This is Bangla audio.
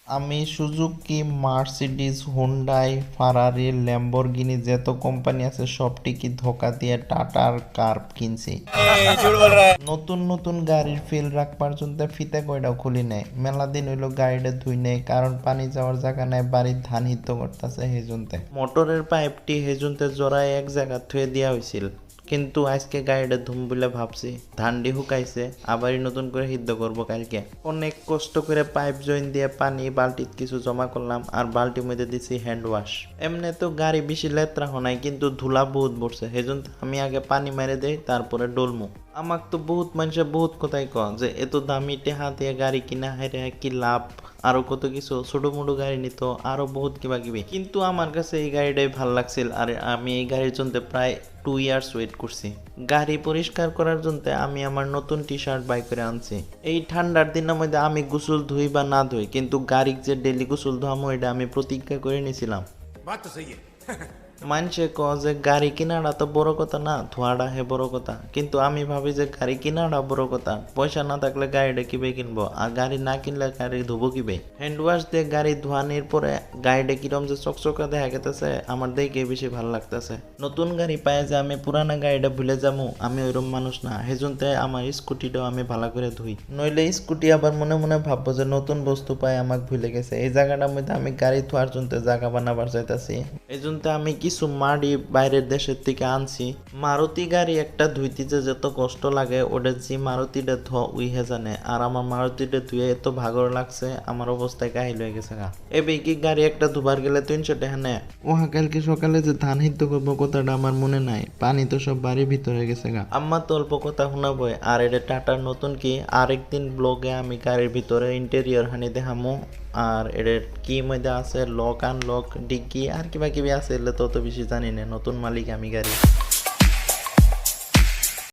আমি সুজুকি, মার্সিডিজ, হুন্ডাই, ফারারি, ল্যাম্বরগিনি যত কোম্পানি আছে সবটিকে ধোকা দিয়ে টাটার কার্ভ কিনছি। নতুন নতুন গাড়ির ফিল রাখবার জন্য ফিতে কয়টাও খুলি নেয়। মেলা দিন হইলো গাড়িটা ধুই নেই, কারণ পানি যাওয়ার জায়গা নাই, বাড়ির ধান হিদ্ধ করতেছে হেজুনতে। মোটরের পাইপটি হেজুনতে জোড়ায় এক জায়গা থুয়ে দেওয়া হয়েছিল, কিন্তু আজকে গাড়িটা ধুম বলে ভাবছি। ধানডি হুকাইছে, আবারই নতুন করে সিদ্ধ করবো কালকে। অনেক কষ্ট করে পাইপ জয়েন দিয়ে পানি বালতিত কিছু জমা করলাম, আর বালতির মধ্যে দিছি হ্যান্ড ওয়াশ। এমনি তো গাড়ি বেশি লেত্রা হনাই, কিন্তু ধুলা বহুত পড়ছে, সেজন্য আমি আগে পানি মেরে দেই, তারপরে ডলমু। আমাক তো বহুত মানুষে বহুত কথাই ক যে এত দামি টেহা দিয়ে গাড়ি কিনা হাইরে কি লাভ, আরো কত কিছু ছোট মোটো গাড়ি নিত, আরো বহুত কিবা কিবি। কিন্তু আমার কাছে এই গাড়িটাই ভাল লাগছিল, আর আমি এই গাড়ির জন্য প্রায় 2 ইয়ার্স ওয়েট করছি। গাড়ি পরিষ্কার করার জন্য আমি আমার নতুন টি শার্ট বাই করে আনছি। এই ঠান্ডার দিনের মধ্যে আমি গোসল ধুই বা না ধুই, কিন্তু গাড়ি যে ডেলি গোসল ধোয়ামো এটা আমি প্রতিজ্ঞা করে নিয়েছিলাম। মানুষে ক যে গাড়ি কিনাটা তো বড় কথা না, ধোয়াটা হে বড় কথা। কিন্তু আমি ভাবি যে গাড়ি কিনাটা বড় কথা। পয়সা না থাকলে গাড়িটা কিবে কিনবো, আর গাড়ি না কিনলে গাড়ি ধুবো কিবে। হ্যান্ড ওয়াশ দিয়ে গাড়ি ধোয়ানোর পরে গাড়িটা কিরম যে চকচকা দেখা গেতেছে, আমার দেখে বেশি ভালো লাগতেছে। নতুন গাড়ি পায় যে আমি পুরানা গাড়িটা ভুলে যাবো, আমি ওইরকম মানুষ না। সেজন্যে আমার স্কুটিটাও আমি ভালো করে ধুই, নইলে স্কুটি আবার মনে মনে ভাববো যে নতুন বস্তু পায় আমাকে ভুলে গেছে। এই জায়গাটার মধ্যে আমি গাড়ি ধোয়ার জন্য জায়গা বানাবার চাইতেছি। এই জন্য আমি কিছু মাড়ি বাইরের দেশের থেকে আনছি। মারুতি গাড়ি একটা ধুইতে যে যত কষ্ট লাগে, ওটা যে মারুতিটা ধোয়া উইহে জানে। আর আমার মারুতিটা ধুয়ে এত ভাগর লাগছে, আমার অবস্থায় কাহিল হয়ে গেছে গা। এবে কি গাড়ি একটা ধুবার গেলে 300 টাকা নেয়। ওহা কালকে সকালে যে ধান হিদ্ধ করবো কথাটা আমার মনে নাই, পানি তো সব বাড়ির ভিতরে গেছে গা। আম্মা তো অল্প কথা শোনাবই। আর এটা টাটার নতুন কি, আরেকদিন ব্লগে আমি গাড়ির ভিতরে ইন্টেরিয়র হানি দেখামো। আর এর কি মধ্যে আছে লক আনলক ডিগ্গি আর কিবা কিবি আছে, এলে তত বেশি জানি না, নতুন মালিক আমি গাড়ি।